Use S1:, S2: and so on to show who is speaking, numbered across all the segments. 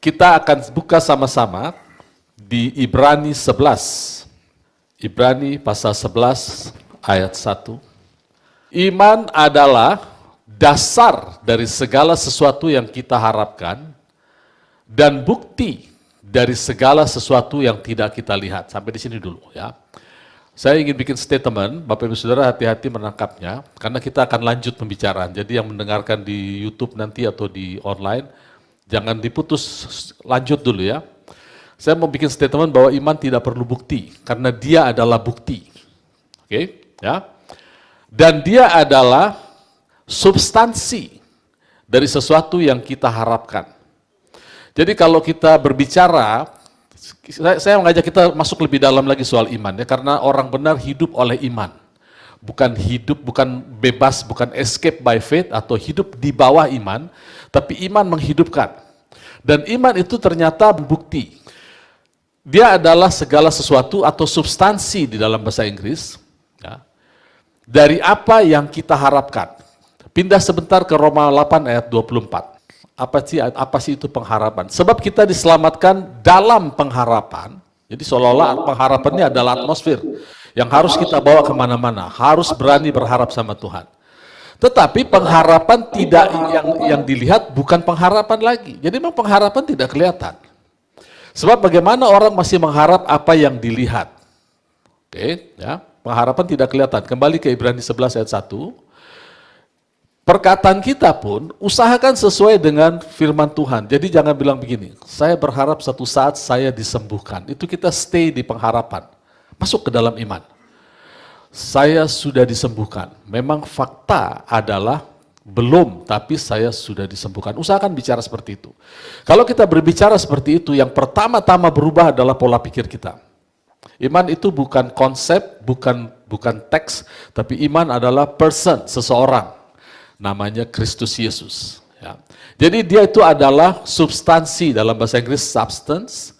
S1: Kita akan buka sama-sama di Ibrani 11. Ibrani pasal 11 ayat 1. Iman adalah dasar dari segala sesuatu yang kita harapkan dan bukti dari segala sesuatu yang tidak kita lihat. Sampai di sini dulu ya. Saya ingin bikin statement, Bapak Ibu Saudara hati-hati menangkapnya, karena kita akan lanjut pembicaraan. Jadi yang mendengarkan di YouTube nanti atau di online, jangan diputus, lanjut dulu ya. Saya mau bikin statement bahwa iman tidak perlu bukti, karena dia adalah bukti. Oke, ya. Dan dia adalah substansi dari sesuatu yang kita harapkan. Jadi kalau kita berbicara, saya mengajak kita masuk lebih dalam lagi soal iman ya, karena orang benar hidup oleh iman. Bukan hidup, bukan bebas, bukan escape by faith atau hidup di bawah iman, tapi iman menghidupkan. Dan iman itu ternyata bukti. Dia adalah segala sesuatu atau substansi di dalam bahasa Inggris ya, dari apa yang kita harapkan. Pindah sebentar ke Roma 8 ayat 24. Apa sih itu pengharapan? Sebab kita diselamatkan dalam pengharapan. Jadi seolah-olah pengharapannya adalah atmosfer yang harus kita bawa kemana-mana, harus berani berharap sama Tuhan. Tetapi pengharapan tidak yang dilihat bukan pengharapan lagi. Jadi memang pengharapan tidak kelihatan. Sebab bagaimana orang masih mengharap apa yang dilihat? Oke, ya, pengharapan tidak kelihatan. Kembali ke Ibrani 11 ayat 1. Perkataan kita pun usahakan sesuai dengan firman Tuhan. Jadi jangan bilang begini, saya berharap satu saat saya disembuhkan. Itu kita stay di pengharapan. Masuk ke dalam iman. Saya sudah disembuhkan. Memang fakta adalah belum, tapi saya sudah disembuhkan. Usahakan bicara seperti itu. Kalau kita berbicara seperti itu, yang pertama-tama berubah adalah pola pikir kita. Iman itu bukan konsep, bukan teks, tapi iman adalah person, seseorang. Namanya Kristus Yesus. Ya. Jadi dia itu adalah substansi, dalam bahasa Inggris substance,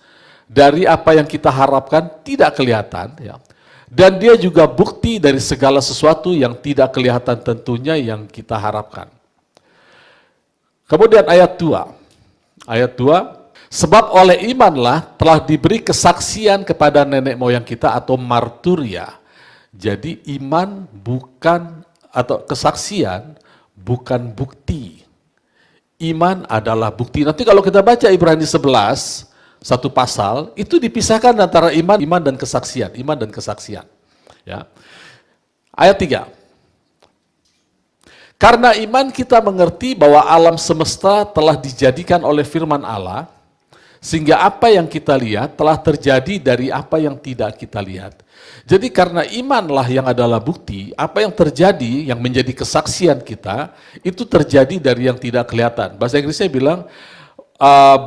S1: dari apa yang kita harapkan tidak kelihatan. Ya. Dan dia juga bukti dari segala sesuatu yang tidak kelihatan tentunya yang kita harapkan. Kemudian ayat 2. Ayat 2, sebab oleh imanlah telah diberi kesaksian kepada nenek moyang kita atau marturia. Jadi iman bukan, atau kesaksian bukan bukti. Iman adalah bukti. Nanti kalau kita baca Ibrani 11, satu pasal, itu dipisahkan antara iman dan kesaksian. Iman dan kesaksian. Ya. Ayat 3. Karena iman kita mengerti bahwa alam semesta telah dijadikan oleh firman Allah, sehingga apa yang kita lihat telah terjadi dari apa yang tidak kita lihat. Jadi karena imanlah yang adalah bukti, apa yang terjadi, yang menjadi kesaksian kita, itu terjadi dari yang tidak kelihatan. Bahasa Inggrisnya bilang,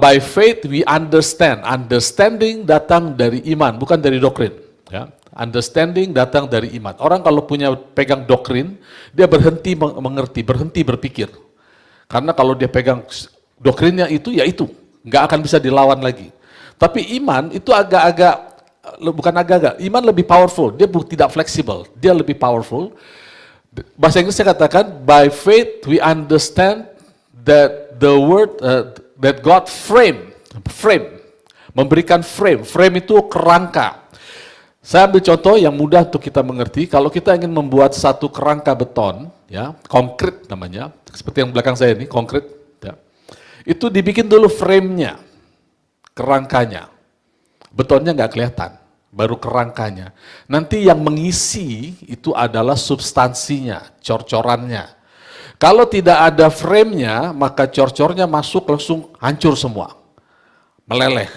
S1: by faith we understand. Understanding datang dari iman, bukan dari doktrin. Ya. Understanding datang dari iman. Orang kalau punya pegang doktrin, dia berhenti mengerti, berhenti berpikir. Karena kalau dia pegang doktrinnya itu, ya itu. Nggak akan bisa dilawan lagi. Tapi iman itu iman lebih powerful. Dia tidak fleksibel, dia lebih powerful. Bahasa Inggrisnya katakan, by faith we understand that the word that God frame, memberikan frame itu kerangka. Saya ambil contoh yang mudah untuk kita mengerti. Kalau kita ingin membuat satu kerangka beton, ya, konkret namanya, seperti yang belakang saya ini, konkret, ya, itu dibikin dulu frame-nya, kerangkanya. Betonnya nggak kelihatan, baru kerangkanya. Nanti yang mengisi itu adalah substansinya, cor-corannya. Kalau tidak ada frame-nya, maka cor-cornya masuk langsung hancur semua. Meleleh.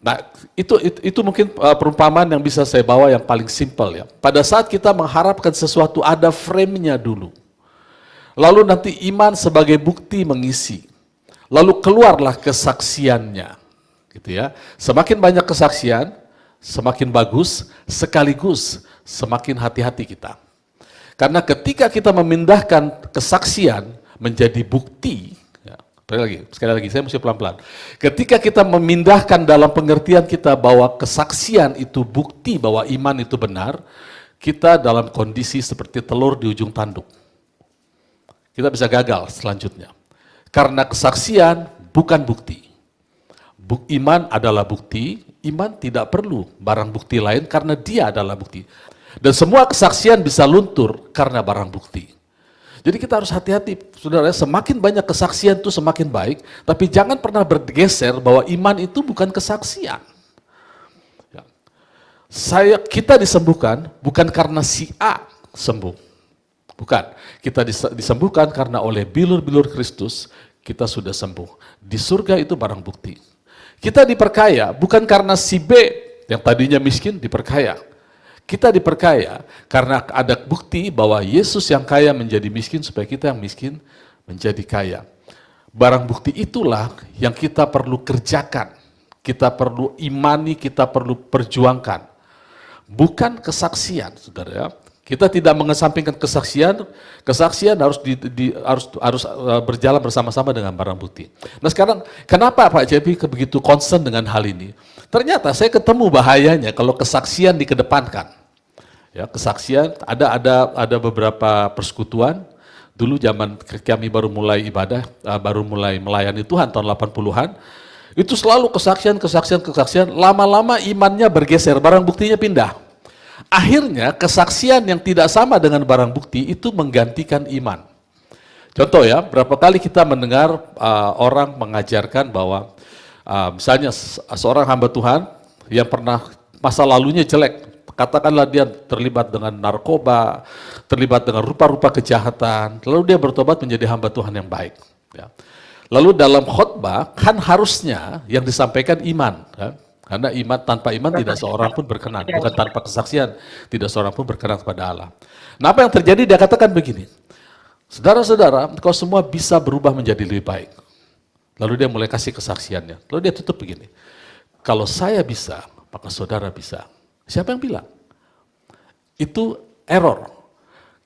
S1: Nah, itu mungkin perumpamaan yang bisa saya bawa yang paling simpel ya. Pada saat kita mengharapkan sesuatu, ada frame-nya dulu. Lalu nanti iman sebagai bukti mengisi. Lalu keluarlah kesaksiannya. Gitu ya. Semakin banyak kesaksian, semakin bagus, sekaligus semakin hati-hati kita. Karena ketika kita memindahkan kesaksian menjadi bukti, ya, sekali lagi, saya mesti pelan-pelan. Ketika kita memindahkan dalam pengertian kita bahwa kesaksian itu bukti bahwa iman itu benar, kita dalam kondisi seperti telur di ujung tanduk. Kita bisa gagal selanjutnya. Karena kesaksian bukan bukti. Iman adalah bukti, iman tidak perlu barang bukti lain karena dia adalah bukti. Dan semua kesaksian bisa luntur karena barang bukti. Jadi kita harus hati-hati, saudara, semakin banyak kesaksian itu semakin baik, tapi jangan pernah bergeser bahwa iman itu bukan kesaksian. Ya. Kita disembuhkan bukan karena si A sembuh. Bukan, kita disembuhkan karena oleh bilur-bilur Kristus, kita sudah sembuh. Di surga itu barang bukti. Kita diperkaya bukan karena si B yang tadinya miskin diperkaya. Kita diperkaya karena ada bukti bahwa Yesus yang kaya menjadi miskin supaya kita yang miskin menjadi kaya. Barang bukti itulah yang kita perlu kerjakan, kita perlu imani, kita perlu perjuangkan. Bukan kesaksian, saudara ya. Kita tidak mengesampingkan kesaksian, kesaksian harus berjalan bersama-sama dengan barang bukti. Nah sekarang, kenapa Pak JP begitu concern dengan hal ini? Ternyata saya ketemu bahayanya kalau kesaksian dikedepankan. Ya, kesaksian, ada beberapa persekutuan, dulu zaman kami baru mulai ibadah, baru mulai melayani Tuhan tahun 80-an, itu selalu kesaksian, lama-lama imannya bergeser, barang buktinya pindah. Akhirnya kesaksian yang tidak sama dengan barang bukti itu menggantikan iman. Contoh ya, berapa kali kita mendengar orang mengajarkan bahwa misalnya seorang hamba Tuhan yang pernah masa lalunya jelek, katakanlah dia terlibat dengan narkoba, terlibat dengan rupa-rupa kejahatan, lalu dia bertobat menjadi hamba Tuhan yang baik. Ya. Lalu dalam khotbah kan harusnya yang disampaikan iman, kan? Karena tanpa iman tidak seorang pun berkenan, bukan tanpa kesaksian tidak seorang pun berkenan kepada Allah. Nah apa yang terjadi, dia katakan begini, saudara-saudara, kau semua bisa berubah menjadi lebih baik. Lalu dia mulai kasih kesaksiannya, lalu dia tutup begini, kalau saya bisa, maka saudara bisa. Siapa yang bilang? Itu error.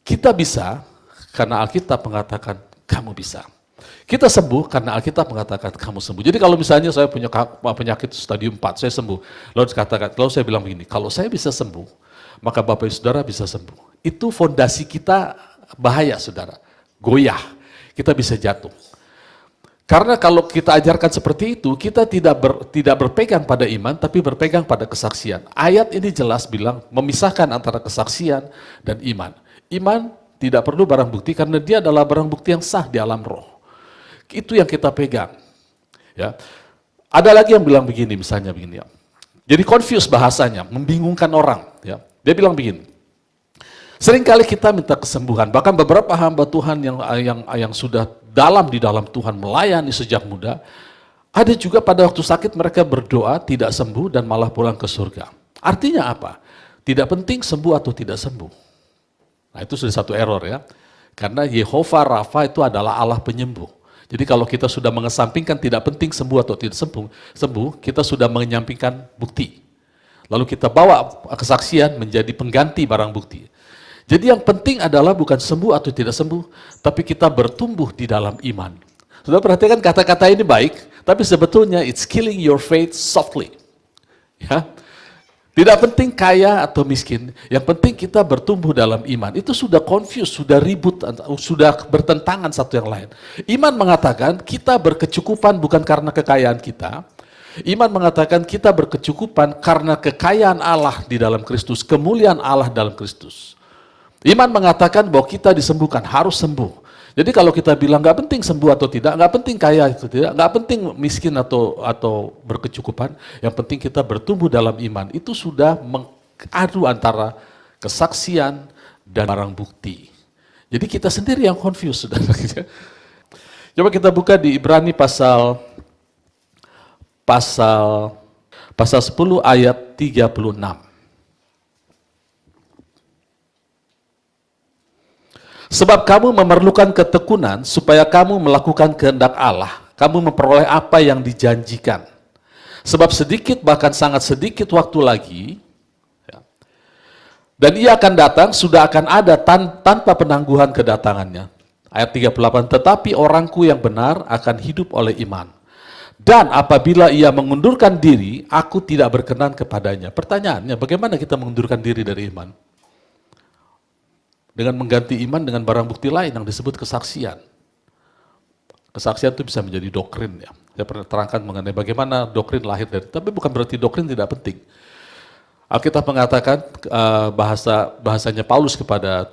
S1: Kita bisa karena Alkitab mengatakan kamu bisa. Kita sembuh karena Alkitab mengatakan kamu sembuh. Jadi kalau misalnya saya punya penyakit stadium 4, saya sembuh. Lalu saya bilang begini, kalau saya bisa sembuh, maka Bapak Ibu Saudara bisa sembuh. Itu fondasi kita bahaya, saudara. Goyah. Kita bisa jatuh. Karena kalau kita ajarkan seperti itu, kita tidak berpegang pada iman, tapi berpegang pada kesaksian. Ayat ini jelas bilang memisahkan antara kesaksian dan iman. Iman tidak perlu barang bukti karena dia adalah barang bukti yang sah di alam roh. Itu yang kita pegang. Ya. Ada lagi yang bilang begini, misalnya begini ya. Jadi confuse bahasanya, membingungkan orang. Ya. Dia bilang begini. Seringkali kita minta kesembuhan, bahkan beberapa hamba Tuhan yang sudah di dalam Tuhan melayani sejak muda, ada juga pada waktu sakit mereka berdoa tidak sembuh dan malah pulang ke surga. Artinya apa? Tidak penting sembuh atau tidak sembuh. Nah itu sudah satu error ya. Karena Yehova Rafa itu adalah Allah penyembuh. Jadi kalau kita sudah mengesampingkan tidak penting sembuh atau tidak sembuh, kita sudah menyampingkan bukti. Lalu kita bawa kesaksian menjadi pengganti barang bukti. Jadi yang penting adalah bukan sembuh atau tidak sembuh, tapi kita bertumbuh di dalam iman. Sudah perhatikan kata-kata ini baik, tapi sebetulnya it's killing your faith softly. Ya. Tidak penting kaya atau miskin, yang penting kita bertumbuh dalam iman. Itu sudah confused, sudah ribut, sudah bertentangan satu yang lain. Iman mengatakan kita berkecukupan bukan karena kekayaan kita. Iman mengatakan kita berkecukupan karena kekayaan Allah di dalam Kristus, kemuliaan Allah dalam Kristus. Iman mengatakan bahwa kita disembuhkan, harus sembuh. Jadi kalau kita bilang nggak penting sembuh atau tidak, nggak penting kaya atau tidak, nggak penting miskin atau berkecukupan, yang penting kita bertumbuh dalam iman. Itu sudah mengadu antara kesaksian dan barang bukti. Jadi kita sendiri yang confused, saudara. Coba kita buka di Ibrani pasal 10 ayat 36. Sebab kamu memerlukan ketekunan supaya kamu melakukan kehendak Allah. Kamu memperoleh apa yang dijanjikan. Sebab sedikit bahkan sangat sedikit waktu lagi, ya, dan ia akan datang, sudah akan ada tanpa penangguhan kedatangannya. Ayat 38, tetapi orangku yang benar akan hidup oleh iman. Dan apabila ia mengundurkan diri, aku tidak berkenan kepadanya. Pertanyaannya, bagaimana kita mengundurkan diri dari iman? Dengan mengganti iman dengan barang bukti lain yang disebut kesaksian. Kesaksian itu bisa menjadi doktrin ya. Saya pernah terangkan mengenai bagaimana doktrin lahir dari, tapi bukan berarti doktrin tidak penting. Alkitab mengatakan bahasanya Paulus kepada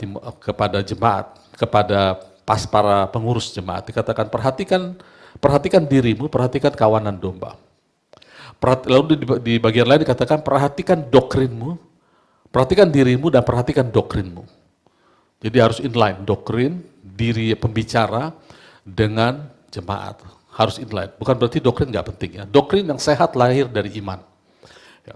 S1: jemaat, kepada para pengurus jemaat, dikatakan perhatikan dirimu, perhatikan kawanan domba. Lalu di bagian lain dikatakan perhatikan doktrinmu, perhatikan dirimu dan perhatikan doktrinmu. Jadi harus inline, doktrin, diri pembicara dengan jemaat. Harus inline, bukan berarti doktrin nggak penting ya. Doktrin yang sehat lahir dari iman. Ya.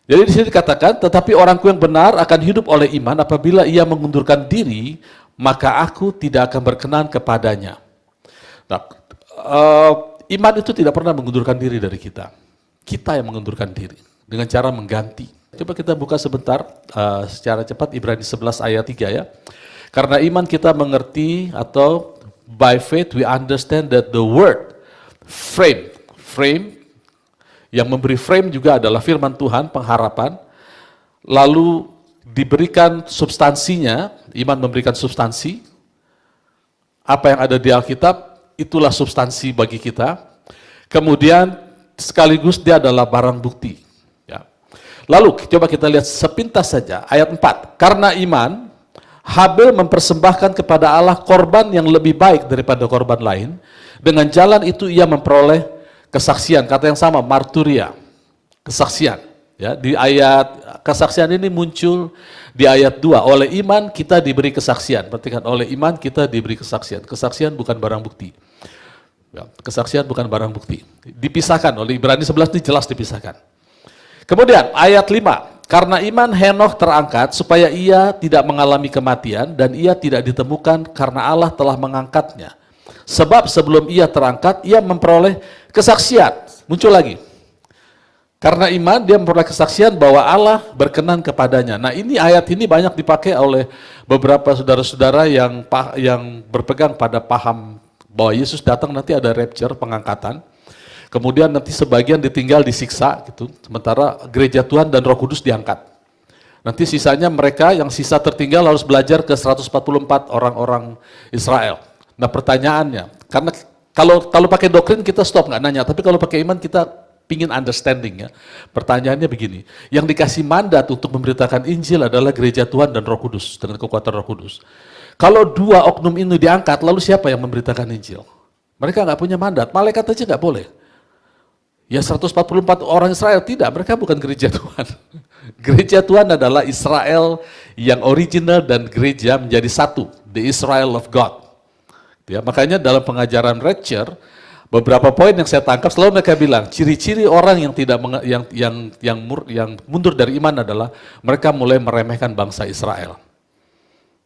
S1: Jadi di sini dikatakan, tetapi orangku yang benar akan hidup oleh iman apabila ia mengundurkan diri, maka aku tidak akan berkenan kepadanya. Nah, iman itu tidak pernah mengundurkan diri dari kita. Kita yang mengundurkan diri dengan cara mengganti. Coba kita buka sebentar secara cepat Ibrani 11 ayat 3 ya. Karena iman kita mengerti atau by faith we understand that the word frame yang memberi frame juga adalah firman Tuhan, pengharapan, lalu diberikan substansinya, iman memberikan substansi, apa yang ada di Alkitab, itulah substansi bagi kita, kemudian sekaligus dia adalah barang bukti. Ya. Lalu coba kita lihat sepintas saja, ayat 4, karena iman, Habel mempersembahkan kepada Allah korban yang lebih baik daripada korban lain, dengan jalan itu ia memperoleh kesaksian, kata yang sama, marturia, kesaksian. Ya, di ayat kesaksian ini muncul di ayat 2, oleh iman kita diberi kesaksian. Perhatikan, oleh iman kita diberi kesaksian. Kesaksian bukan barang bukti. Ya, kesaksian bukan barang bukti. Dipisahkan, oleh Ibrani 11 ini jelas dipisahkan. Kemudian ayat 5, karena iman Henokh terangkat supaya ia tidak mengalami kematian dan ia tidak ditemukan karena Allah telah mengangkatnya. Sebab sebelum ia terangkat, ia memperoleh kesaksian. Muncul lagi. Karena iman, dia memperoleh kesaksian bahwa Allah berkenan kepadanya. Nah ini ayat ini banyak dipakai oleh beberapa saudara-saudara yang berpegang pada paham bahwa Yesus datang nanti ada rapture, pengangkatan. Kemudian nanti sebagian ditinggal disiksa, gitu. Sementara gereja Tuhan dan Roh Kudus diangkat. Nanti sisanya mereka yang sisa tertinggal harus belajar ke 144 orang-orang Israel. Nah pertanyaannya, karena kalau pakai doktrin kita stop nggak nanya, tapi kalau pakai iman kita pingin understanding ya. Pertanyaannya begini, yang dikasih mandat untuk memberitakan Injil adalah gereja Tuhan dan Roh Kudus dengan kekuatan Roh Kudus. Kalau dua oknum ini diangkat, lalu siapa yang memberitakan Injil? Mereka nggak punya mandat, malaikat aja nggak boleh. Ya 144 orang Israel tidak, mereka bukan gereja Tuhan. Gereja Tuhan adalah Israel yang original dan gereja menjadi satu, the Israel of God. Ya, makanya dalam pengajaran rapture beberapa poin yang saya tangkap selalu mereka bilang ciri-ciri orang yang tidak yang mundur dari iman adalah mereka mulai meremehkan bangsa Israel.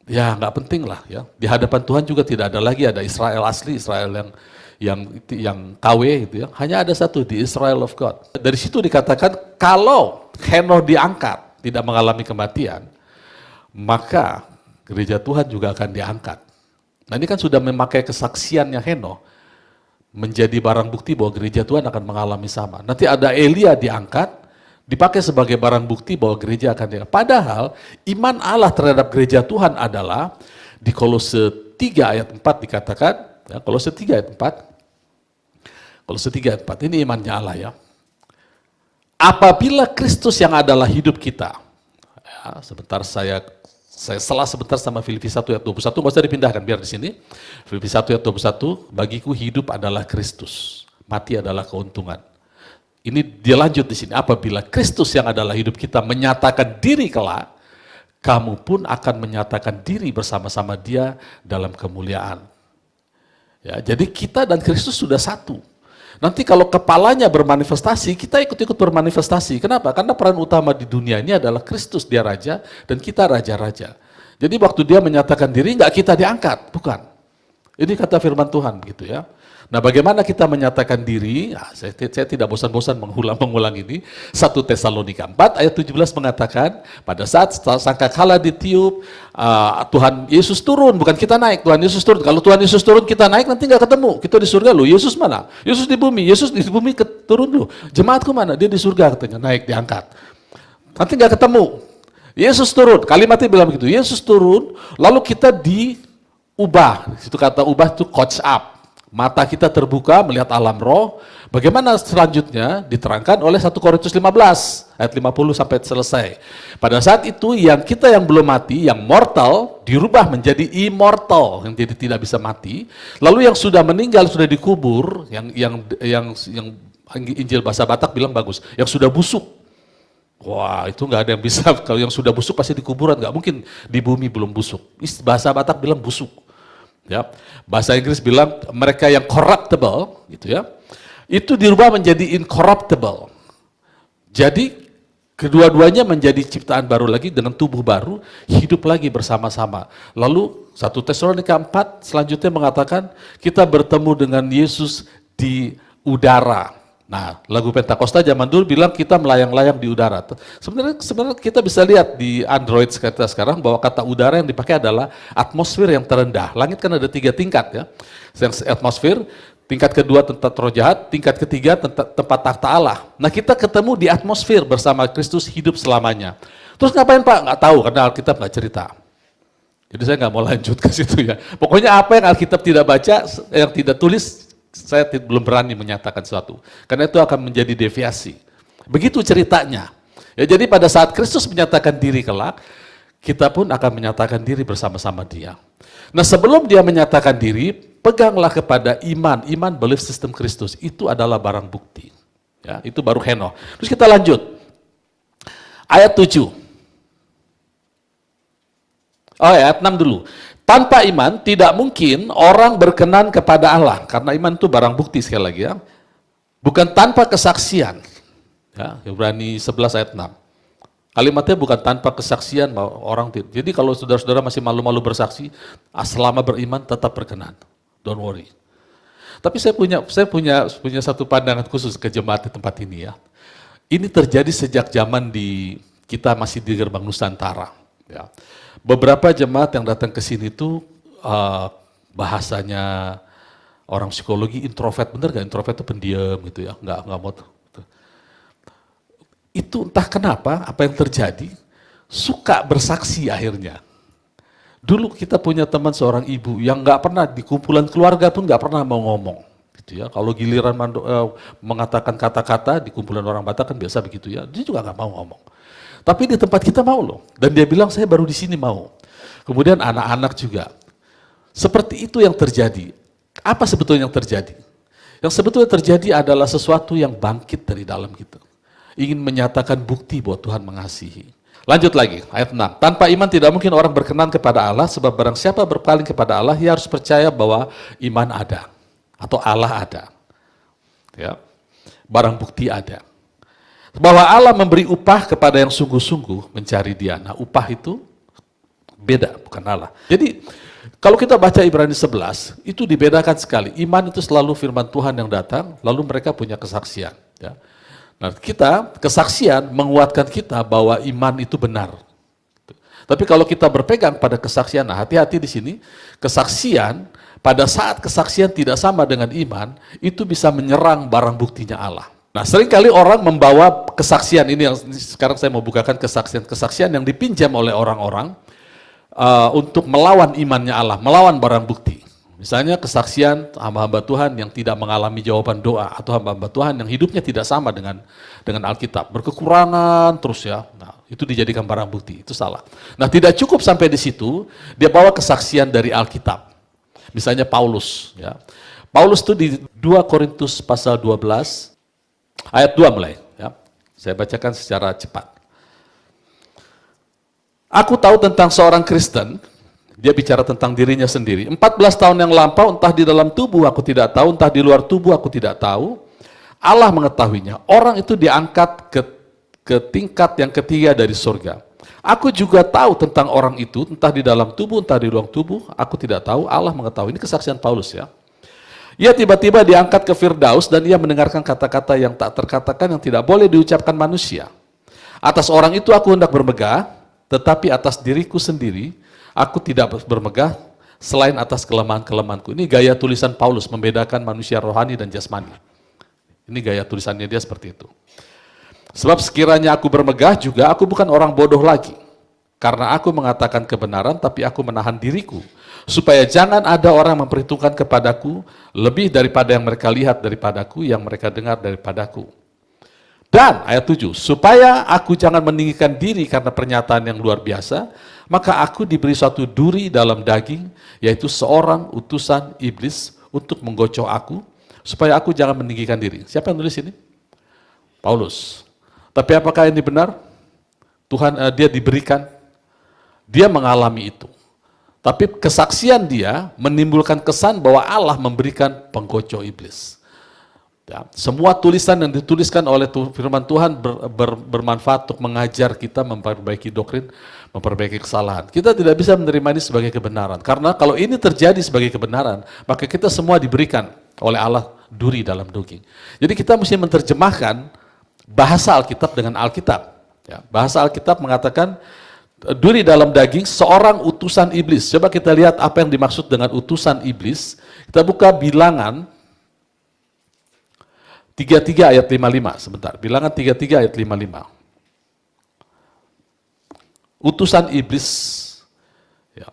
S1: Ya nggak penting lah ya. Di hadapan Tuhan juga tidak ada lagi ada Israel asli, Israel yang KW gitu ya. Hanya ada satu, di Israel of God. Dari situ dikatakan kalau Henokh diangkat tidak mengalami kematian, maka gereja Tuhan juga akan diangkat. Nah ini kan sudah memakai kesaksiannya Henokh menjadi barang bukti bahwa gereja Tuhan akan mengalami sama. Nanti ada Elia diangkat, dipakai sebagai barang bukti bahwa gereja akan diangkat. Padahal iman Allah terhadap gereja Tuhan adalah di Kolose 3 ayat 4 dikatakan, ya, Kolose 3 ayat 4, Kolose 3 ayat 4, ini imannya Allah ya. Apabila Kristus yang adalah hidup kita, ya, sebentar saya setelah sebentar sama Filipi 1 ayat 21, nggak usah dipindahkan, biar di sini. Filipi 1 ayat 21, bagiku hidup adalah Kristus, mati adalah keuntungan. Ini dia lanjut di sini, apabila Kristus yang adalah hidup kita menyatakan diri kelak, kamu pun akan menyatakan diri bersama-sama dia dalam kemuliaan. Ya, jadi kita dan Kristus sudah satu. Nanti kalau kepalanya bermanifestasi, kita ikut-ikut bermanifestasi. Kenapa? Karena peran utama di dunia ini adalah Kristus, dia raja, dan kita raja-raja. Jadi waktu dia menyatakan diri, nggak kita diangkat, bukan. Ini kata firman Tuhan gitu ya. Nah bagaimana kita menyatakan diri, nah, saya tidak bosan-bosan mengulang ini. 1 Tesalonika 4 ayat 17 mengatakan, pada saat sangkakala ditiup, Tuhan Yesus turun, bukan kita naik, Tuhan Yesus turun. Kalau Tuhan Yesus turun, kita naik nanti nggak ketemu, kita di surga loh. Yesus mana? Yesus di bumi turun loh. Jemaatku mana? Dia di surga katanya, naik, diangkat. Nanti nggak ketemu. Yesus turun, kalimatnya bilang begitu, Yesus turun, lalu kita diubah. Itu kata ubah itu coach up. Mata kita terbuka melihat alam roh. Bagaimana selanjutnya diterangkan oleh 1 Korintus 15 ayat 50 sampai selesai. Pada saat itu yang kita yang belum mati, yang mortal dirubah menjadi immortal, yang jadi tidak bisa mati. Lalu yang sudah meninggal sudah dikubur, yang Injil bahasa Batak bilang bagus, yang sudah busuk. Wah, itu nggak ada yang bisa. Kalau yang sudah busuk pasti di kuburan, nggak mungkin di bumi belum busuk. Bahasa Batak bilang busuk. Ya, bahasa Inggris bilang mereka yang corruptible, gitu ya, itu dirubah menjadi incorruptible. Jadi kedua-duanya menjadi ciptaan baru lagi dengan tubuh baru, hidup lagi bersama-sama. Lalu 1 Tesalonika 4 selanjutnya mengatakan kita bertemu dengan Yesus di udara. Nah, lagu Pentakosta zaman dulu bilang kita melayang-layang di udara. Sebenarnya kita bisa lihat di Android kita sekarang bahwa kata udara yang dipakai adalah atmosfer yang terendah. Langit kan ada 3 tingkat ya. Yang atmosfer, tingkat kedua tempat roh jahat, tingkat ketiga tempat takhta Allah. Nah, kita ketemu di atmosfer bersama Kristus hidup selamanya. Terus ngapain Pak? Nggak tahu karena Alkitab nggak cerita. Jadi saya nggak mau lanjut ke situ ya. Pokoknya apa yang Alkitab tidak baca, yang tidak tulis, saya belum berani menyatakan sesuatu. Karena itu akan menjadi deviasi. Begitu ceritanya. Ya, jadi pada saat Kristus menyatakan diri kelak, kita pun akan menyatakan diri bersama-sama dia. Nah, sebelum dia menyatakan diri, peganglah kepada iman. Iman, belief system Kristus. Itu adalah barang bukti. Ya, itu baru Henokh. Terus kita lanjut. Ayat 7. Oh, ayat 6 dulu. Tanpa iman tidak mungkin orang berkenan kepada Allah. Karena iman itu barang bukti sekali lagi ya. Bukan tanpa kesaksian. Ya, Ibrani 11 ayat 6. Kalimatnya bukan tanpa kesaksian orang. Jadi kalau saudara-saudara masih malu-malu bersaksi, selama beriman tetap berkenan. Don't worry. Tapi saya punya satu pandangan khusus ke jemaat di tempat ini ya. Ini terjadi sejak zaman kita masih di Gerbang Nusantara. Ya. Beberapa jemaat yang datang ke sini tuh bahasanya orang psikologi introvert, bener gak? Introvert itu pendiam gitu ya, nggak mau. Itu entah kenapa, apa yang terjadi, suka bersaksi akhirnya. Dulu kita punya teman seorang ibu yang nggak pernah di kumpulan keluarga pun nggak pernah mau ngomong, gitu ya. Kalau giliran mengatakan kata-kata di kumpulan orang Batak kan biasa begitu ya, dia juga nggak mau ngomong. Tapi di tempat kita mau loh, dan dia bilang saya baru di sini mau. Kemudian anak-anak juga. Seperti itu yang terjadi. Apa sebetulnya yang terjadi? Yang sebetulnya terjadi adalah sesuatu yang bangkit dari dalam kita. Ingin menyatakan bukti bahwa Tuhan mengasihi. Lanjut lagi, ayat 6. Tanpa iman tidak mungkin orang berkenan kepada Allah, sebab barang siapa berpaling kepada Allah, ia harus percaya bahwa iman ada, atau Allah ada. Ya. Barang bukti ada. Bahwa Allah memberi upah kepada yang sungguh-sungguh mencari dia. Nah, upah itu beda, bukan Allah. Jadi, kalau kita baca Ibrani 11, itu dibedakan sekali. Iman itu selalu firman Tuhan yang datang, lalu mereka punya kesaksian. Ya. Nah, kesaksian menguatkan kita bahwa iman itu benar. Tapi kalau kita berpegang pada kesaksian, nah hati-hati di sini, kesaksian, pada saat kesaksian tidak sama dengan iman, itu bisa menyerang barang buktinya Allah. Nah, seringkali orang membawa kesaksian ini yang sekarang saya mau bukakan kesaksian yang dipinjam oleh orang-orang untuk melawan imannya Allah, melawan barang bukti. Misalnya kesaksian hamba-hamba Tuhan yang tidak mengalami jawaban doa atau hamba-hamba Tuhan yang hidupnya tidak sama dengan Alkitab, berkekurangan terus ya. Nah, itu dijadikan barang bukti, itu salah. Nah, tidak cukup sampai di situ, dia bawa kesaksian dari Alkitab. Misalnya Paulus ya. Paulus itu di 2 Korintus pasal 12 ayat 2 mulai, ya. Saya bacakan secara cepat. Aku tahu tentang seorang Kristen, dia bicara tentang dirinya sendiri. 14 tahun yang lampau, entah di dalam tubuh aku tidak tahu, entah di luar tubuh aku tidak tahu. Allah mengetahuinya. Orang itu diangkat ke tingkat yang ketiga dari surga. Aku juga tahu tentang orang itu, entah di dalam tubuh, entah di luar tubuh, aku tidak tahu. Allah mengetahui. Ini kesaksian Paulus ya. Ia tiba-tiba diangkat ke Firdaus dan ia mendengarkan kata-kata yang tak terkatakan, yang tidak boleh diucapkan manusia. Atas orang itu aku hendak bermegah, tetapi atas diriku sendiri aku tidak bermegah selain atas kelemahan-kelemahanku. Ini gaya tulisan Paulus membedakan manusia rohani dan jasmani. Ini gaya tulisannya dia seperti itu. Sebab sekiranya aku bermegah juga, aku bukan orang bodoh lagi. Karena aku mengatakan kebenaran, tapi aku menahan diriku, supaya jangan ada orang memperhitungkan kepadaku lebih daripada yang mereka lihat daripadaku, yang mereka dengar daripadaku. Dan ayat 7, supaya aku jangan meninggikan diri karena pernyataan yang luar biasa, maka aku diberi suatu duri dalam daging, yaitu seorang utusan iblis untuk menggocok aku, supaya aku jangan meninggikan diri. Siapa yang nulis ini? Paulus. Tapi apakah ini benar? Dia diberikan, dia mengalami itu. Tapi kesaksian dia menimbulkan kesan bahwa Allah memberikan penggocok iblis. Ya, semua tulisan yang dituliskan oleh firman Tuhan bermanfaat untuk mengajar kita, memperbaiki doktrin, memperbaiki kesalahan. Kita tidak bisa menerima ini sebagai kebenaran. Karena kalau ini terjadi sebagai kebenaran, maka kita semua diberikan oleh Allah duri dalam daging. Jadi kita mesti menerjemahkan bahasa Alkitab dengan Alkitab. Ya, bahasa Alkitab mengatakan duri dalam daging seorang utusan iblis. Coba kita lihat apa yang dimaksud dengan utusan iblis. Kita buka Bilangan 33 ayat 55, sebentar. Bilangan 33 ayat 55. Utusan iblis. Ya.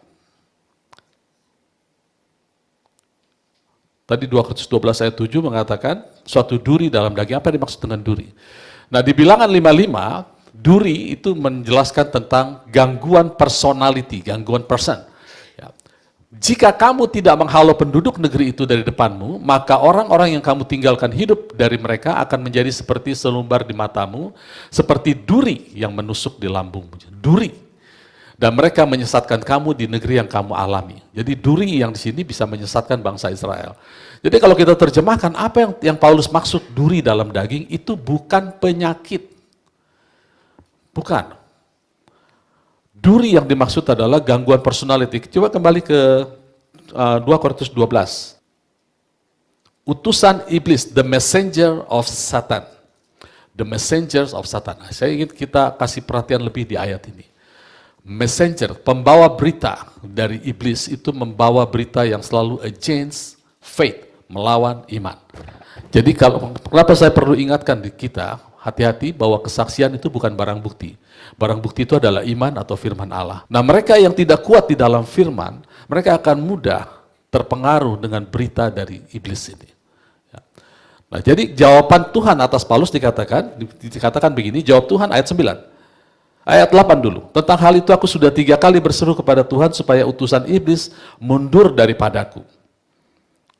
S1: Tadi 2 Korintus 12 ayat 7 mengatakan suatu duri dalam daging. Apa yang dimaksud dengan duri? Nah, di Bilangan 55, duri itu menjelaskan tentang gangguan personality, gangguan person. Ya. Jika kamu tidak menghalau penduduk negeri itu dari depanmu, maka orang-orang yang kamu tinggalkan hidup dari mereka akan menjadi seperti selumbar di matamu, seperti duri yang menusuk di lambungmu. Duri. Dan mereka menyesatkan kamu di negeri yang kamu alami. Jadi duri yang di sini bisa menyesatkan bangsa Israel. Jadi kalau kita terjemahkan apa yang Paulus maksud duri dalam daging, itu bukan penyakit. Bukan. Duri yang dimaksud adalah gangguan personality. Coba kembali ke 2 Korintus 12. Utusan iblis, the messenger of Satan. The messengers of Satan. Saya ingin kita kasih perhatian lebih di ayat ini. Messenger, pembawa berita dari iblis itu membawa berita yang selalu against faith, melawan iman. Jadi kenapa saya perlu ingatkan di kita, hati-hati bahwa kesaksian itu bukan barang bukti. Barang bukti itu adalah iman atau firman Allah. Nah, mereka yang tidak kuat di dalam firman, mereka akan mudah terpengaruh dengan berita dari iblis ini. Ya. Nah, jadi jawaban Tuhan atas Paulus dikatakan begini, jawab Tuhan ayat 9. Ayat 8 dulu, tentang hal itu aku sudah 3 kali berseru kepada Tuhan supaya utusan iblis mundur daripadaku.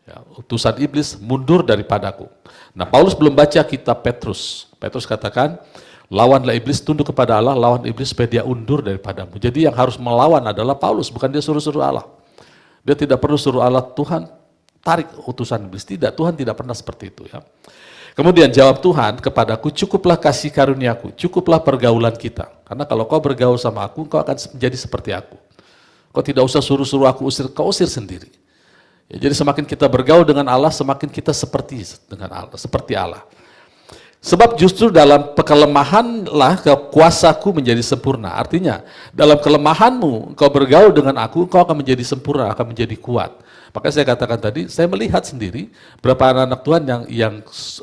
S1: Ya, utusan iblis mundur daripadaku. Nah, Paulus belum baca kitab Petrus. Petrus katakan, lawanlah iblis, tunduk kepada Allah, lawan iblis supaya dia undur daripadamu. Jadi yang harus melawan adalah Paulus, bukan dia suruh-suruh Allah. Dia tidak perlu suruh Allah, Tuhan tarik utusan iblis. Tidak, Tuhan tidak pernah seperti itu. Ya. Kemudian jawab Tuhan kepadaku, cukuplah kasih karuniaku, cukuplah pergaulan kita. Karena kalau kau bergaul sama aku, kau akan menjadi seperti aku. Kau tidak usah suruh-suruh aku usir, kau usir sendiri. Ya, jadi semakin kita bergaul dengan Allah, semakin kita seperti Allah. Sebab justru dalam kelemahanlah kuasaku menjadi sempurna. Artinya, dalam kelemahanmu, kau bergaul dengan aku, kau akan menjadi sempurna, akan menjadi kuat. Makanya saya katakan tadi, saya melihat sendiri berapa anak-anak Tuhan yang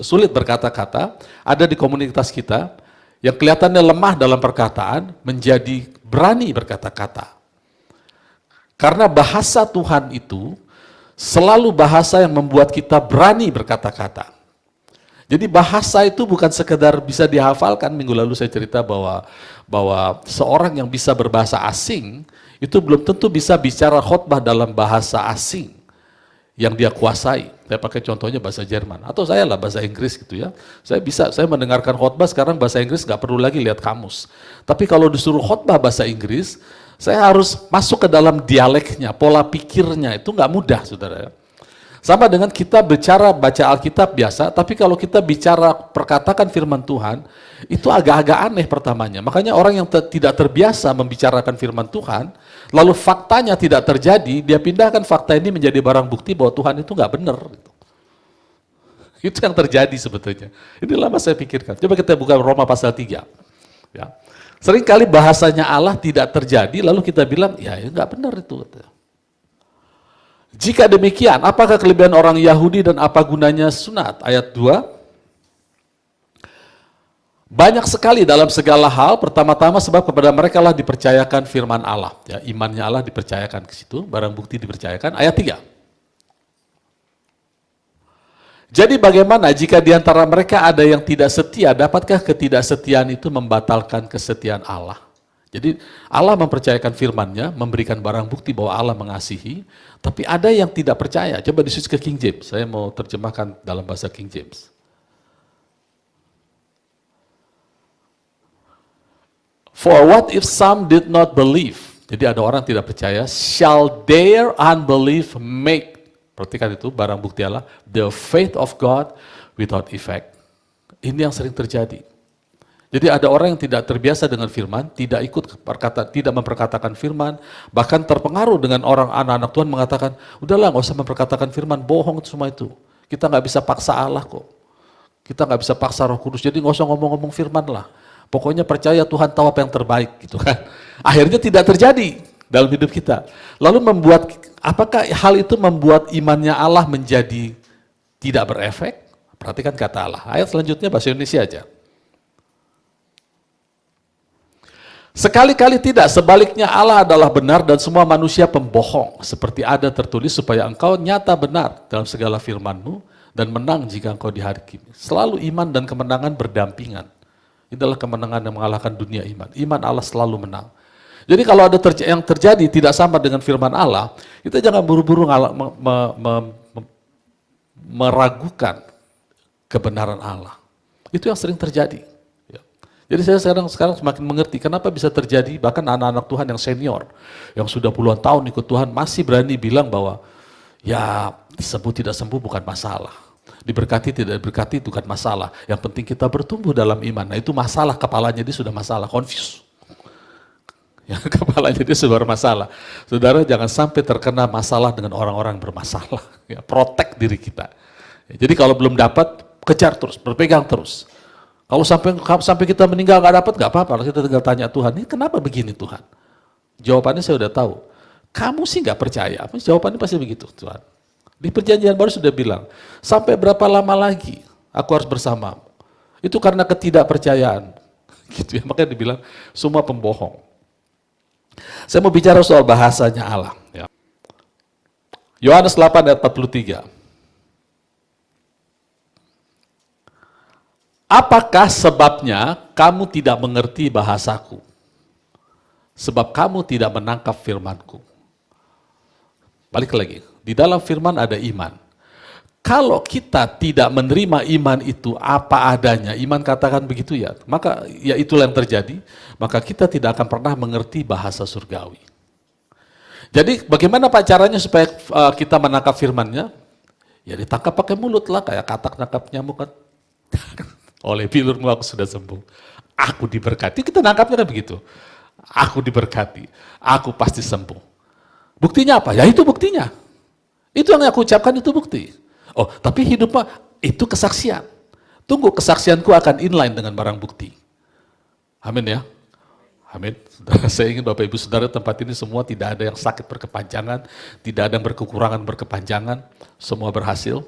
S1: sulit berkata-kata, ada di komunitas kita, yang kelihatannya lemah dalam perkataan, menjadi berani berkata-kata. Karena bahasa Tuhan itu, selalu bahasa yang membuat kita berani berkata-kata. Jadi bahasa itu bukan sekedar bisa dihafalkan. Minggu lalu saya cerita bahwa seorang yang bisa berbahasa asing, itu belum tentu bisa bicara khotbah dalam bahasa asing yang dia kuasai. Saya pakai contohnya bahasa Jerman, atau saya lah bahasa Inggris gitu ya. Saya mendengarkan khotbah sekarang bahasa Inggris nggak perlu lagi lihat kamus. Tapi kalau disuruh khotbah bahasa Inggris, saya harus masuk ke dalam dialeknya, pola pikirnya, itu nggak mudah, saudara. Sama dengan kita baca Alkitab biasa, tapi kalau kita bicara perkatakan firman Tuhan, itu agak-agak aneh pertamanya. Makanya orang yang tidak terbiasa membicarakan firman Tuhan, lalu faktanya tidak terjadi, dia pindahkan fakta ini menjadi barang bukti bahwa Tuhan itu nggak benar. Itu yang terjadi sebetulnya. Ini lama saya pikirkan. Coba kita buka Roma pasal 3. Ya. Seringkali bahasanya Allah tidak terjadi, lalu kita bilang, ya nggak benar itu. Jika demikian, apakah kelebihan orang Yahudi dan apa gunanya sunat? Ayat 2. Banyak sekali dalam segala hal, pertama-tama sebab kepada mereka lah dipercayakan firman Allah. Ya, imannya Allah dipercayakan ke situ, barang bukti dipercayakan. Ayat 3. Jadi bagaimana jika di antara mereka ada yang tidak setia, dapatkah ketidaksetiaan itu membatalkan kesetiaan Allah? Jadi Allah mempercayakan firman-Nya, memberikan barang bukti bahwa Allah mengasihi, tapi ada yang tidak percaya. Coba di-switch ke King James, saya mau terjemahkan dalam bahasa King James. For what if some did not believe? Jadi ada orang tidak percaya, shall their unbelief make, perhatikan itu, barang bukti Allah, the faith of God without effect. Ini yang sering terjadi. Jadi ada orang yang tidak terbiasa dengan firman, tidak ikut tidak memperkatakan firman, bahkan terpengaruh dengan orang anak-anak Tuhan mengatakan, udahlah nggak usah memperkatakan firman, bohong semua itu. Kita nggak bisa paksa Allah kok. Kita nggak bisa paksa Roh Kudus, jadi nggak usah ngomong-ngomong firman lah. Pokoknya percaya Tuhan tahu apa yang terbaik gitu kan. Akhirnya tidak terjadi dalam hidup kita. Lalu apakah hal itu membuat imannya Allah menjadi tidak berefek? Perhatikan kata Allah. Ayat selanjutnya bahasa Indonesia aja. Sekali-kali tidak, sebaliknya Allah adalah benar dan semua manusia pembohong. Seperti ada tertulis supaya engkau nyata benar dalam segala firman-Mu dan menang jika engkau dihakimi. Selalu iman dan kemenangan berdampingan. Inilah kemenangan yang mengalahkan dunia iman. Iman Allah selalu menang. Jadi kalau ada yang terjadi tidak sama dengan firman Allah, kita jangan buru-buru meragukan kebenaran Allah. Itu yang sering terjadi. Ya. Jadi saya sekarang semakin mengerti kenapa bisa terjadi, bahkan anak-anak Tuhan yang senior, yang sudah puluhan tahun ikut Tuhan, masih berani bilang bahwa ya sembuh tidak sembuh bukan masalah. Diberkati tidak diberkati itu bukan masalah. Yang penting kita bertumbuh dalam iman. Nah itu masalah, kepalanya dia sudah masalah, confused. Ya, kepalanya dia sudah bermasalah. Saudara jangan sampai terkena masalah dengan orang-orang bermasalah. Ya, protect diri kita. Ya, jadi kalau belum dapat, kejar terus, berpegang terus. Kalau sampai kita meninggal nggak dapat, nggak apa-apa. Kita tinggal tanya Tuhan, ini kenapa begini Tuhan? Jawabannya saya udah tahu. Kamu sih nggak percaya. Jawabannya pasti begitu Tuhan. Di perjanjian baru sudah bilang, sampai berapa lama lagi aku harus bersamamu? Itu karena ketidakpercayaan. Gitu ya, makanya dibilang semua pembohong. Saya mau bicara soal bahasanya Allah. Ya. Yohanes 8 ayat 43. Apakah sebabnya kamu tidak mengerti bahasaku? Sebab kamu tidak menangkap firmanku. Balik lagi. Di dalam firman ada iman. Kalau kita tidak menerima iman itu apa adanya, iman katakan begitu ya, maka ya itulah yang terjadi, maka kita tidak akan pernah mengerti bahasa surgawi. Jadi bagaimana Pak caranya supaya kita menangkap firman-Nya? Ya ditangkap pakai mulut lah, kayak katak nangkap nyamuk kan. Oleh bilurmu aku sudah sembuh. Aku diberkati, kita nangkapnya kan begitu. Aku diberkati, aku pasti sembuh. Buktinya apa? Ya itu buktinya. Itu yang aku ucapkan, itu bukti. Oh, tapi hidupnya itu kesaksian. Tunggu, kesaksianku akan inline dengan barang bukti. Amin ya. Amin. Saya ingin Bapak Ibu Saudara tempat ini semua tidak ada yang sakit berkepanjangan, tidak ada yang berkekurangan berkepanjangan, semua berhasil.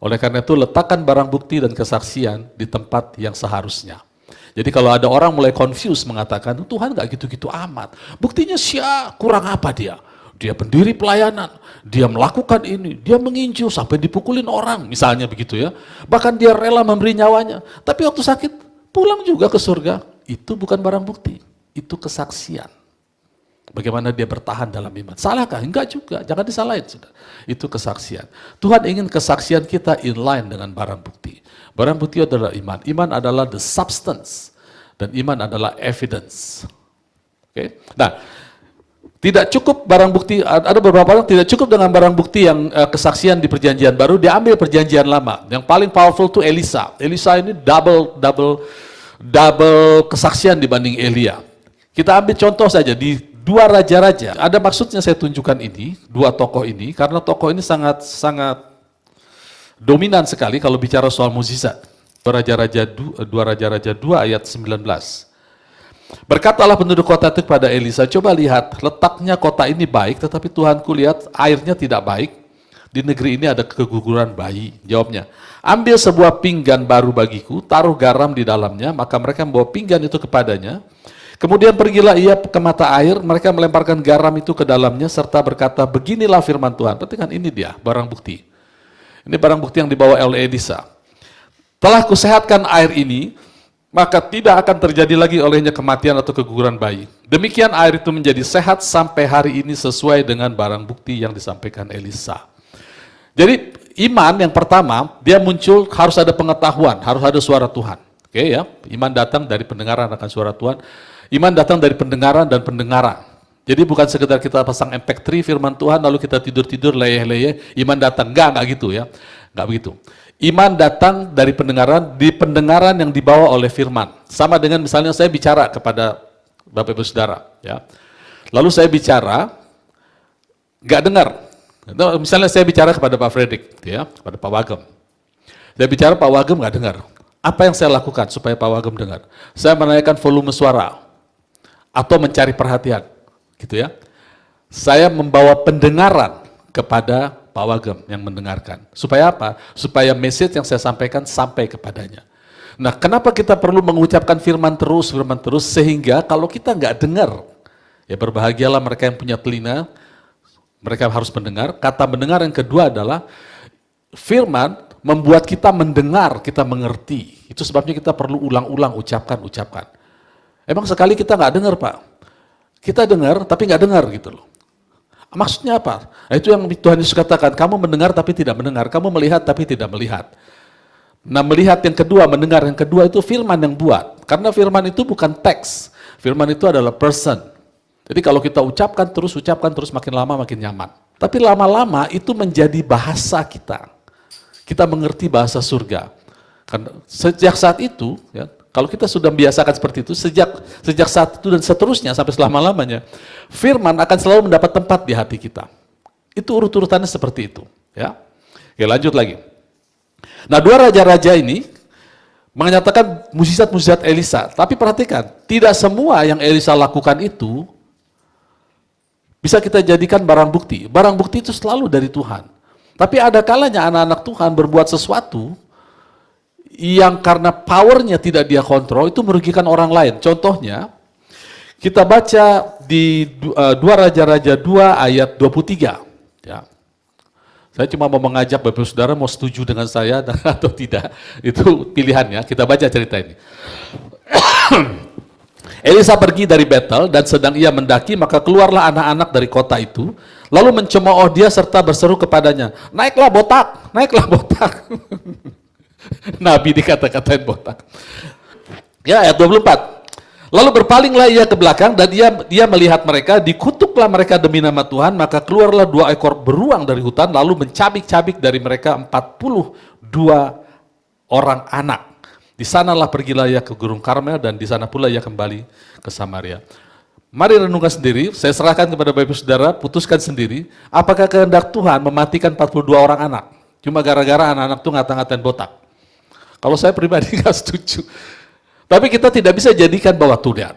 S1: Oleh karena itu letakkan barang bukti dan kesaksian di tempat yang seharusnya. Jadi kalau ada orang mulai confused mengatakan, Tuhan nggak gitu-gitu amat. Buktinya kurang apa dia? Dia pendiri pelayanan, dia melakukan ini, dia menginjil sampai dipukulin orang, misalnya begitu ya. Bahkan dia rela memberi nyawanya, tapi waktu sakit pulang juga ke surga. Itu bukan barang bukti, itu kesaksian. Bagaimana dia bertahan dalam iman. Salahkah? Enggak juga, jangan disalahin. Sudah. Itu kesaksian. Tuhan ingin kesaksian kita inline dengan barang bukti. Barang bukti adalah iman. Iman adalah the substance, dan iman adalah evidence. Oke? Nah, tidak cukup barang bukti, ada beberapa orang tidak cukup dengan barang bukti yang kesaksian di perjanjian baru, dia ambil perjanjian lama. Yang paling powerful itu Elisa. Elisa ini double kesaksian dibanding Elia. Kita ambil contoh saja di 2 raja-raja. Ada maksudnya saya tunjukkan ini, 2 tokoh ini, karena tokoh ini sangat dominan sekali kalau bicara soal mukjizat. 2 Raja-Raja 2 ayat 19. Berkatalah penduduk kota itu kepada Elisa, coba lihat, letaknya kota ini baik, tetapi Tuhanku lihat airnya tidak baik. Di negeri ini ada keguguran bayi. Jawabnya, ambil sebuah pinggan baru bagiku, taruh garam di dalamnya, maka mereka membawa pinggan itu kepadanya. Kemudian pergilah ia ke mata air, mereka melemparkan garam itu ke dalamnya, serta berkata, beginilah firman Tuhan. Perhatikan, ini dia, barang bukti. Ini barang bukti yang dibawa oleh Elisa. Telah kusehatkan air ini, maka tidak akan terjadi lagi olehnya kematian atau keguguran bayi. Demikian air itu menjadi sehat sampai hari ini sesuai dengan barang bukti yang disampaikan Elisa. Jadi iman yang pertama, dia muncul harus ada pengetahuan, harus ada suara Tuhan. Oke ya, iman datang dari pendengaran akan suara Tuhan. Iman datang dari pendengaran dan pendengaran. Jadi bukan sekedar kita pasang MP3 firman Tuhan lalu kita tidur-tidur leyeh-leyeh, iman datang. Enggak gitu ya. Enggak begitu. Iman datang dari pendengaran, di pendengaran yang dibawa oleh firman. Sama dengan misalnya saya bicara kepada Bapak Ibu Saudara, ya. Lalu saya bicara, enggak dengar. Misalnya saya bicara kepada Pak Fredrik, ya, kepada Pak Wagem. Saya bicara, Pak Wagem nggak dengar. Apa yang saya lakukan supaya Pak Wagem dengar? Saya menaikkan volume suara atau mencari perhatian, gitu ya. Saya membawa pendengaran kepada Pak Wagem yang mendengarkan. Supaya apa? Supaya message yang saya sampaikan sampai kepadanya. Nah, kenapa kita perlu mengucapkan firman terus sehingga kalau kita nggak dengar, ya berbahagialah mereka yang punya telinga. Mereka harus mendengar. Kata mendengar yang kedua adalah firman membuat kita mendengar, kita mengerti. Itu sebabnya kita perlu ulang-ulang ucapkan. Emang sekali kita nggak dengar, Pak? Kita dengar tapi nggak dengar gitu loh. Maksudnya apa? Nah, itu yang Tuhan Yesus katakan, kamu mendengar tapi tidak mendengar, kamu melihat tapi tidak melihat. Nah, melihat yang kedua, mendengar yang kedua itu firman yang buat. Karena firman itu bukan teks. Firman itu adalah person. Jadi kalau kita ucapkan terus, makin lama makin nyaman. Tapi lama-lama itu menjadi bahasa kita. Kita mengerti bahasa surga. Karena sejak saat itu, ya, kalau kita sudah membiasakan seperti itu, sejak saat itu dan seterusnya sampai selama-lamanya, firman akan selalu mendapat tempat di hati kita. Itu urut-urutannya seperti itu. Ya. Oke, lanjut lagi. Nah, dua raja-raja ini menyatakan mukjizat-mukjizat Elisa. Tapi perhatikan, tidak semua yang Elisa lakukan itu bisa kita jadikan barang bukti. Barang bukti itu selalu dari Tuhan. Tapi ada kalanya anak-anak Tuhan berbuat sesuatu yang karena powernya tidak dia kontrol, itu merugikan orang lain. Contohnya, kita baca di 2 Raja-Raja 2 ayat 23. Ya. Saya cuma mau mengajak Bapak Saudara mau setuju dengan saya atau tidak. Itu pilihannya, kita baca cerita ini. Elisa pergi dari Betel dan sedang ia mendaki, maka keluarlah anak-anak dari kota itu, lalu mencemooh dia serta berseru kepadanya, naiklah botak, naiklah botak. Nabi dikata-katain botak. Ya, ayat 24. Lalu berpalinglah ia ke belakang dan dia melihat mereka, dikutuklah mereka demi nama Tuhan, maka keluarlah 2 ekor beruang dari hutan, lalu mencabik-cabik dari mereka 42 orang anak. Di sanalah pergilah ia ke Gunung Karmel dan di sana pula ia kembali ke Samaria. Mari renungkan sendiri, saya serahkan kepada Bapak Ibu Saudara, putuskan sendiri, apakah kehendak Tuhan mematikan 42 orang anak? Cuma gara-gara anak-anak itu ngata-ngatain botak. Kalau saya pribadi nggak setuju. Tapi kita tidak bisa jadikan bahwa tuh lihat,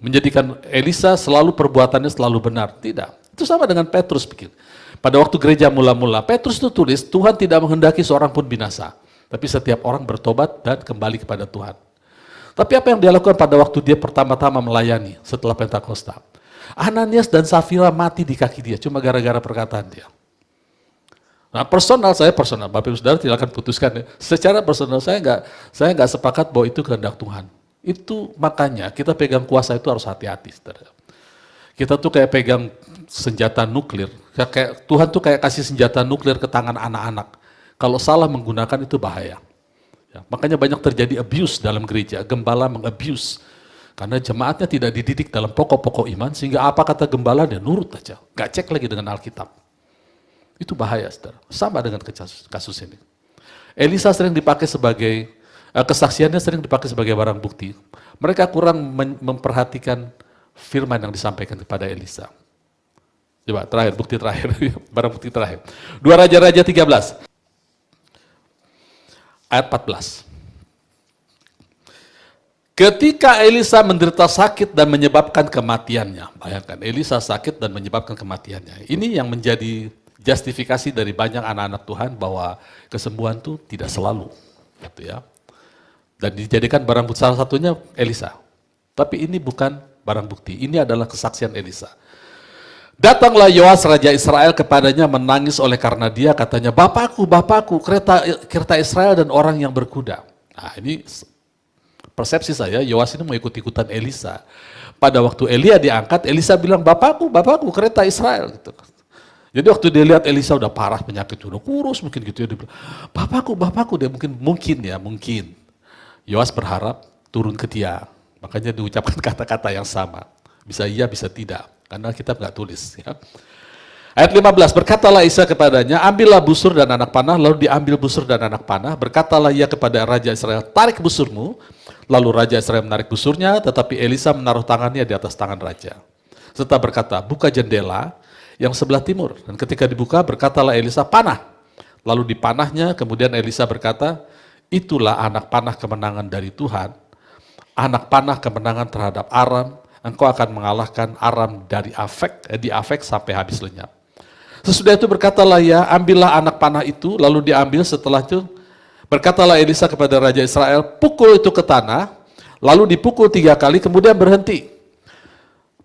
S1: menjadikan Elisa selalu perbuatannya selalu benar. Tidak. Itu sama dengan Petrus pikir. Pada waktu gereja mula-mula, Petrus itu tulis, Tuhan tidak menghendaki seorang pun binasa. Tapi setiap orang bertobat dan kembali kepada Tuhan. Tapi apa yang dia lakukan pada waktu dia pertama-tama melayani setelah Pentakosta? Ananias dan Safira mati di kaki dia, cuma gara-gara perkataan dia. Nah, personal, Bapak Ibu Saudara silakan putuskan ya. Secara personal saya nggak sepakat bahwa itu kehendak Tuhan. Itu makanya kita pegang kuasa itu harus hati-hati, saudara. Kita tuh kayak pegang senjata nuklir. Tuhan tuh kayak kasih senjata nuklir ke tangan anak-anak. Kalau salah menggunakan itu bahaya. Ya, makanya banyak terjadi abuse dalam gereja, gembala mengabuse. Karena jemaatnya tidak dididik dalam pokok-pokok iman, sehingga apa kata gembala dia nurut aja. Gak cek lagi dengan Alkitab. Itu bahaya, saudara. Sama dengan kasus ini. Elisa sering dipakai sebagai, kesaksiannya sering dipakai sebagai barang bukti. Mereka kurang memperhatikan firman yang disampaikan kepada Elisa. Coba terakhir, bukti terakhir, barang bukti terakhir. 2 Raja-Raja 13. Ayat 14. Ketika Elisa menderita sakit dan menyebabkan kematiannya, bayangkan Elisa sakit dan menyebabkan kematiannya. Ini yang menjadi justifikasi dari banyak anak-anak Tuhan bahwa kesembuhan itu tidak selalu, gitu ya. Dan dijadikan barang bukti salah satunya Elisa. Tapi ini bukan barang bukti, ini adalah kesaksian Elisa. Datanglah Yoas raja Israel kepadanya menangis oleh karena dia, katanya, Bapakku, kereta Israel dan orang yang berkuda. Nah, ini persepsi saya, Yoas ini mau ikut-ikutan Elisa. Pada waktu Elia diangkat, Elisa bilang, Bapakku, kereta Israel. Gitu. Jadi waktu dia lihat Elisa udah parah penyakit, udah kurus mungkin gitu ya, dia bilang, Bapakku, dia mungkin. Yoas berharap turun ke dia, makanya diucapkan kata-kata yang sama. Bisa iya, bisa tidak, karena kita nggak tulis. Ya. Ayat 15, berkatalah Isa kepadanya, ambillah busur dan anak panah, lalu diambil busur dan anak panah. Berkatalah ia kepada Raja Israel, tarik busurmu. Lalu Raja Israel menarik busurnya, tetapi Elisa menaruh tangannya di atas tangan Raja. Serta berkata, buka jendela yang sebelah timur. Dan ketika dibuka, berkatalah Elisa, panah. Lalu dipanahnya, kemudian Elisa berkata, itulah anak panah kemenangan dari Tuhan, anak panah kemenangan terhadap Aram, engkau akan mengalahkan Aram di Afek sampai habis lenyap. Sesudah itu berkatalah ia, ambillah anak panah itu, lalu diambil. Setelah itu berkatalah Elisa kepada Raja Israel, pukul itu ke tanah, lalu dipukul 3 kali, kemudian berhenti.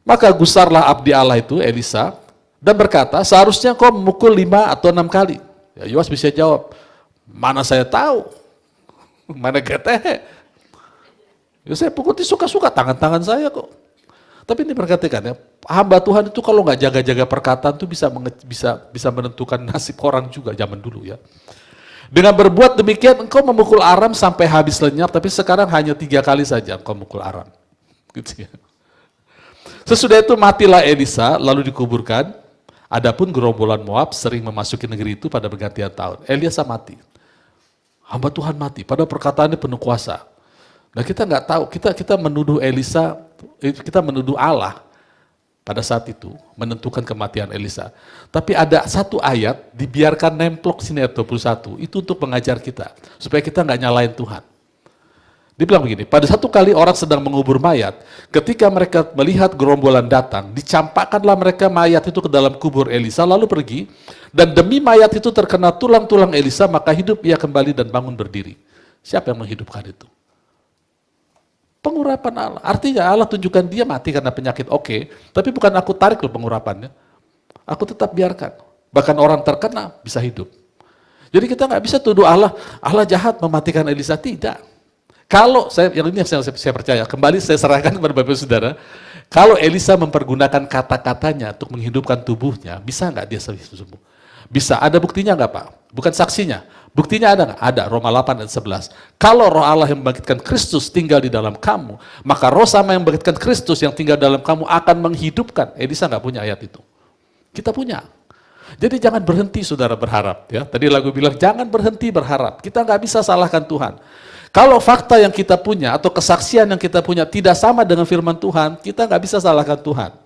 S1: Maka gusarlah abdi Allah itu, Elisa, dan berkata, seharusnya kau memukul 5 atau 6 kali. Ya, Yoas bisa jawab, mana saya tahu, mana getehe. Ya, saya pukul suka-suka tangan-tangan saya kok. Tapi ini perhatikan ya, hamba Tuhan itu kalau nggak jaga-jaga perkataan itu bisa menentukan nasib orang juga zaman dulu ya. Dengan berbuat demikian engkau memukul Aram sampai habis lenyap, tapi sekarang hanya 3 kali saja engkau memukul Aram. Gitu ya. Sesudah itu matilah Elisa, lalu dikuburkan. Adapun gerombolan Moab sering memasuki negeri itu pada pergantian tahun. Elisa mati. Hamba Tuhan mati, padahal perkataannya penuh kuasa. Nah kita nggak tahu, kita menuduh Elisa, kita menuduh Allah pada saat itu menentukan kematian Elisa. Tapi ada satu ayat dibiarkan nemplok sini ayat 21, itu untuk mengajar kita supaya kita nggak nyalain Tuhan. Dibilang begini, pada satu kali orang sedang mengubur mayat, ketika mereka melihat gerombolan datang, dicampakkanlah mereka mayat itu ke dalam kubur Elisa, lalu pergi, dan demi mayat itu terkena tulang-tulang Elisa, maka hidup ia kembali dan bangun berdiri. Siapa yang menghidupkan itu? Pengurapan Allah. Artinya Allah tunjukkan dia mati karena penyakit, oke, tapi bukan aku tarik loh pengurapannya. Aku tetap biarkan. Bahkan orang terkena bisa hidup. Jadi kita nggak bisa tuduh Allah jahat mematikan Elisa, tidak. Kalau yang saya percaya, kembali saya serahkan kepada Bapak Saudara, kalau Elisa mempergunakan kata-katanya untuk menghidupkan tubuhnya, bisa nggak dia sembuh? Bisa. Ada buktinya nggak Pak? Bukan saksinya. Buktinya ada nggak? Ada. Roma 8 ayat 11. Kalau roh Allah yang membangkitkan Kristus tinggal di dalam kamu, maka roh sama yang membangkitkan Kristus yang tinggal dalam kamu akan menghidupkan. Elisa nggak punya ayat itu. Kita punya. Jadi jangan berhenti saudara berharap. Ya. Tadi lagu bilang jangan berhenti berharap. Kita nggak bisa salahkan Tuhan. Kalau fakta yang kita punya atau kesaksian yang kita punya tidak sama dengan firman Tuhan, kita nggak bisa salahkan Tuhan.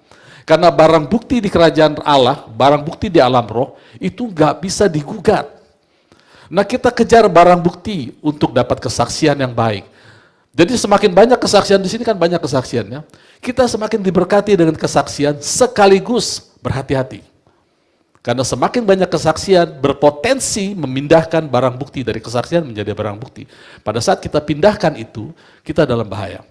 S1: Karena barang bukti di kerajaan Allah, barang bukti di alam roh, itu nggak bisa digugat. Nah kita kejar barang bukti untuk dapat kesaksian yang baik. Jadi semakin banyak kesaksian di sini kan banyak kesaksiannya. Kita semakin diberkati dengan kesaksian sekaligus berhati-hati. Karena semakin banyak kesaksian berpotensi memindahkan barang bukti dari kesaksian menjadi barang bukti. Pada saat kita pindahkan itu, kita dalam bahaya.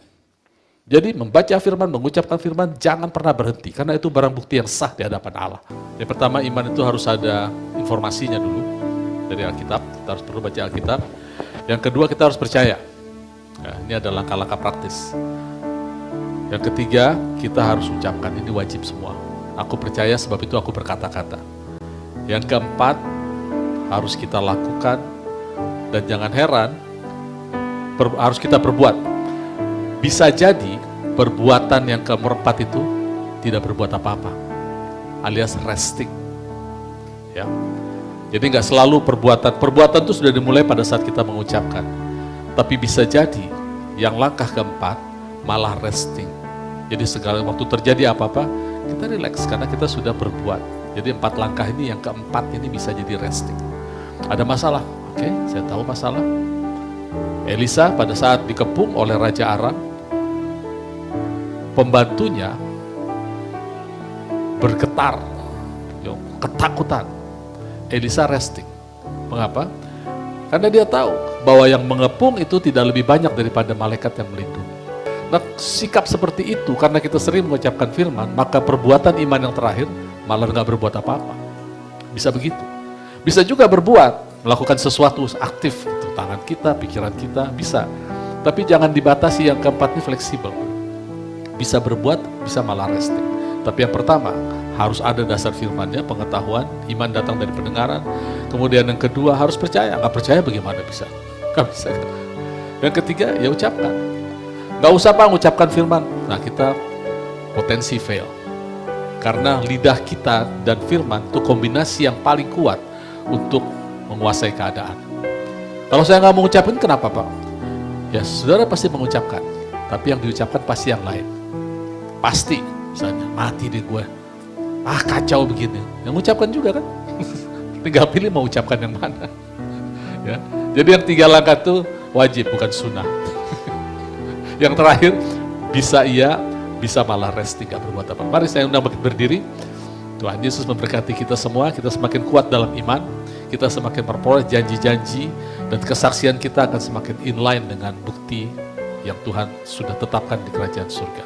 S1: Jadi membaca firman, mengucapkan firman, jangan pernah berhenti. Karena itu barang bukti yang sah di hadapan Allah. Yang pertama, iman itu harus ada informasinya dulu dari Alkitab. Kita harus perlu baca Alkitab. Yang kedua, kita harus percaya. Nah, ini adalah langkah-langkah praktis. Yang ketiga, kita harus ucapkan, ini wajib semua. Aku percaya sebab itu aku berkata-kata. Yang keempat, harus kita lakukan, dan jangan heran, harus kita perbuat. Bisa jadi, perbuatan yang keempat itu tidak berbuat apa-apa, alias resting. Ya. Jadi nggak selalu perbuatan itu sudah dimulai pada saat kita mengucapkan. Tapi bisa jadi, yang langkah keempat, malah resting. Jadi segala waktu terjadi apa-apa, kita relax karena kita sudah berbuat. Jadi 4 langkah ini, yang keempat ini bisa jadi resting. Ada masalah, oke, saya tahu masalah. Elisa pada saat dikepung oleh Raja Aram, pembantunya bergetar, ketakutan. Elisa resting. Mengapa? Karena dia tahu bahwa yang mengepung itu tidak lebih banyak daripada malaikat yang melindungi. Nah, sikap seperti itu, karena kita sering mengucapkan firman, maka perbuatan iman yang terakhir malah nggak berbuat apa-apa. Bisa begitu. Bisa juga berbuat, melakukan sesuatu aktif, itu tangan kita, pikiran kita, bisa. Tapi jangan dibatasi, yang keempat ini fleksibel. Bisa berbuat, bisa malah resting. Tapi yang pertama, harus ada dasar firmannya, pengetahuan, iman datang dari pendengaran. Kemudian yang kedua, harus percaya. Nggak percaya bagaimana bisa? Nggak bisa. Yang ketiga, ya ucapkan. Nggak usah Pak mengucapkan firman. Nah, kita potensi fail. Karena lidah kita dan firman itu kombinasi yang paling kuat untuk menguasai keadaan. Kalau saya nggak mengucapkan, kenapa Pak? Ya, saudara pasti mengucapkan. Tapi yang diucapkan pasti yang lain. Pasti. Misalnya, mati deh gue. Kacau begini. Yang mengucapkan juga kan? Tinggal pilih mau ucapkan yang mana. Ya. Jadi yang 3 langkah itu wajib, bukan sunnah. Yang terakhir, bisa iya, bisa malah resting, gak berbuat apa. Mari saya undang berdiri. Tuhan Yesus memberkati kita semua, kita semakin kuat dalam iman, kita semakin memperoleh janji-janji, dan kesaksian kita akan semakin inline dengan bukti yang Tuhan sudah tetapkan di kerajaan surga.